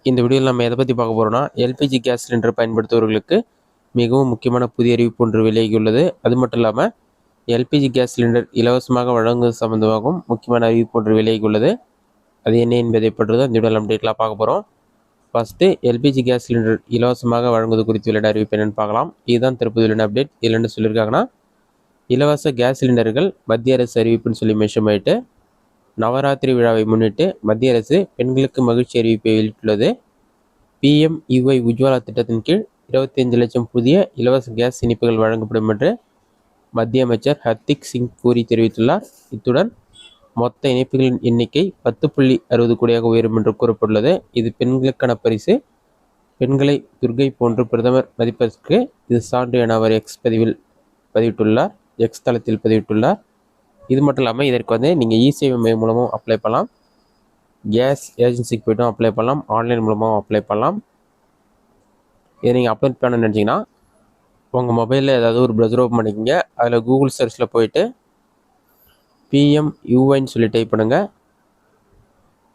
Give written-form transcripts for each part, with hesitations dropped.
இந்த வீடியோவில் நம்ம எதை பற்றி பார்க்க போகிறோம்னா, எல்பிஜி கேஸ் சிலிண்டர் பயன்படுத்துபவர்களுக்கு மிகவும் முக்கியமான புதிய அறிவிப்பு ஒன்று வெளியாகியுள்ளது. அது மட்டும் இல்லாமல் எல்பிஜி கேஸ் சிலிண்டர் இலவசமாக வழங்குவது சம்பந்தமாகவும் முக்கியமான அறிவிப்பு ஒன்று வெளியாகியுள்ளது. அது என்ன என்பதை பற்றி தான் இந்த வீடியோவில் அப்டேட்லாம் பார்க்க போகிறோம். ஃபஸ்ட்டு எல்பிஜி கேஸ் சிலிண்டர் இலவசமாக வழங்குவது குறித்து வெளியிட அறிவிப்பு என்னென்னு பார்க்கலாம். இதுதான் தற்போது வெளியிட அப்டேட். இதில் என்ன சொல்லியிருக்காங்கன்னா, இலவச கேஸ் சிலிண்டர்கள் மத்திய அரசு அறிவிப்புன்னு சொல்லி மென்ஷன் பண்ணிட்டு, நவராத்திரி விழாவை முன்னிட்டு மத்திய அரசு பெண்களுக்கு மகிழ்ச்சி அறிவிப்பை வெளியிட்டுள்ளது. PMUY உஜ்வாலா திட்டத்தின் கீழ் 25 லட்சம் புதிய இலவச கேஸ் இணைப்புகள் வழங்கப்படும் என்று மத்திய அமைச்சர் ஹர்தீப் சிங் பூரி தெரிவித்துள்ளார். இத்துடன் மொத்த இணைப்புகளின் எண்ணிக்கை 10.60 கோடியாக உயரும் என்று கூறப்பட்டுள்ளது. இது பெண்களுக்கான பரிசு. பெண்களை துர்கை போன்று பிரதமர் மதிப்பதற்கு இது சான்று என அவர் எக்ஸ் தளத்தில் பதிவிட்டுள்ளார். இது மட்டும் இல்லாமல் இதற்கு நீங்கள் இ-சேவை மையம் மூலமும் அப்ளை பண்ணலாம், கேஸ் ஏஜென்சிக்கு போய்ட்டும் அப்ளை பண்ணலாம், ஆன்லைன் மூலமாகவும் அப்ளை பண்ணலாம். இதை நீங்கள் அப்ளை பண்ண நினச்சிங்கன்னா உங்கள் மொபைலில் ஏதாவது ஒரு ப்ரௌசர் ஓப்பன் பண்ணிக்கோங்க. அதில் கூகுள் சர்ச்சில் போயிட்டு PMUYன்னு சொல்லி டைப் பண்ணுங்கள்.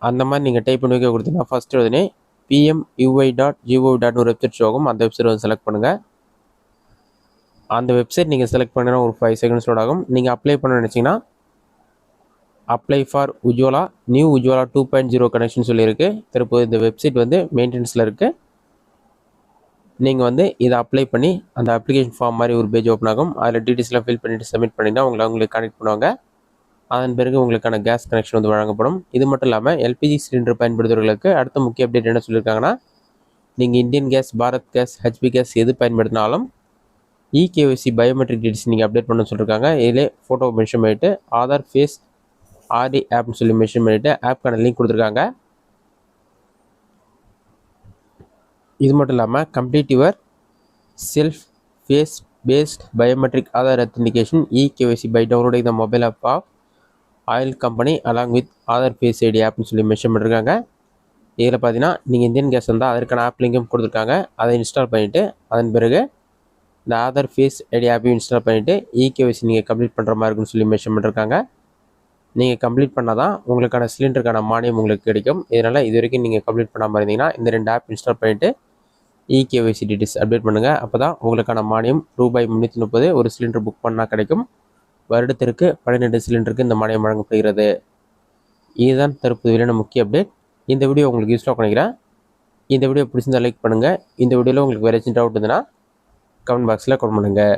அந்த மாதிரி நீங்கள் டைப் பண்ணி வைக்க கொடுத்தீங்கன்னா ஃபஸ்ட்டு உடனே PMUY.gov.in ஒரு வெப்சைட் ஆகும். அந்த வெப்சைட் செலக்ட் பண்ணுங்கள். அந்த வெப்சைட் நீங்கள் செலக்ட் பண்ணினா ஒரு 5 செகண்ட்ஸ் லோட் ஆகும். நீங்கள் அப்ளை பண்ண நினச்சிங்கன்னா apply for Ujjwala new Ujjwala 2.0 connection சொல்லியிருக்கு. தற்போது இந்த வெப்சைட் மெயின்டெனன்ஸில் இருக்குது. நீங்கள் இதை அப்ளை பண்ணி அந்த அப்ளிகேஷன் ஃபார்ம் மாதிரி ஒரு பேஜ் ஓப்பன் ஆகும். அதில் டீட்டெயில்ஸ்லாம் ஃபில் பண்ணிவிட்டு சப்மிட் பண்ணிங்கன்னா உங்களுக்கு கனெக்ட் பண்ணுவாங்க. அதன் பிறகு உங்களுக்கான கேஸ் கனெக்ஷன் வழங்கப்படும். இது மட்டும் இல்லாமல் எல்பிஜி சிலிண்டர் பயன்படுத்துவர்களுக்கு அடுத்த முக்கிய அப்டேட் என்ன சொல்லியிருக்காங்கன்னா, நீங்கள் Indian gas, Bharat gas, HP gas எது பயன்படுத்தினாலும் இகேஒய்சி பயோமெட்ரிக் டீட்டெயில்ஸ் நீங்கள் அப்டேட் பண்ண சொல்லியிருக்காங்க. இதிலே ஃபோட்டோ மென்ஷன் பண்ணிவிட்டு ஆதார் ஃபேஸ் RD ஆப்னு சொல்லி மென்ஷன் பண்ணிவிட்டு ஆப்க்கான லிங்க் கொடுத்துருக்காங்க. இது மட்டும் இல்லாமல் complete yourself face based biometric Aadhaar authentication eKYC by downloading the mobile app of oil company along with Aadhaar face ID ஆப்னு சொல்லி மென்ஷன் பண்ணியிருக்காங்க. இதில் பார்த்தீங்கன்னா நீங்கள் இந்தியன் கேஸ் வந்தால் அதற்கான ஆப் லிங்கும் கொடுத்துருக்காங்க. அதை இன்ஸ்டால் பண்ணிவிட்டு அதன் பிறகு இந்த ஆதார் ஃபேஸ் ஐடி ஆப்பையும் இன்ஸ்டால் பண்ணிவிட்டு இகேஒய்சி நீங்கள் கம்ப்ளீட் பண்ணுற மாதிரி இருக்குன்னு சொல்லி மென்ஷன் பண்ணியிருக்காங்க. நீங்கள் கம்ப்ளீட் பண்ணால் தான் உங்களுக்கான சிலிண்டருக்கான மானியம் உங்களுக்கு கிடைக்கும். இதனால் இது வரைக்கும் நீங்கள் கம்ப்ளீட் பண்ணாமல் இருந்தீங்கன்னா இந்த 2 ஆப் இன்ஸ்டால் பண்ணிவிட்டு இகேஒய்சி டீட்டெயில்ஸ் அப்டேட் பண்ணுங்கள். அப்போ தான் உங்களுக்கான மானியம் ₹330 ஒரு சிலிண்டர் புக் பண்ணால் கிடைக்கும். வருடத்திற்கு 12 சிலிண்டருக்கு இந்த மானியம் வழங்கப்படுகிறது. இதுதான் தற்போது வெளியான முக்கிய அப்டேட். இந்த வீடியோ உங்களுக்கு யூஸ்ஃபுல்லாக நினைக்கிறேன். இந்த வீடியோ பிடிச்சிருந்தால் லைக் பண்ணுங்கள். இந்த வீடியோவில் உங்களுக்கு வேறு ஏதாச்சும் டவுட் இருந்ததுன்னா கமெண்ட் பாக்ஸில் கமெண்ட் பண்ணுங்கள்.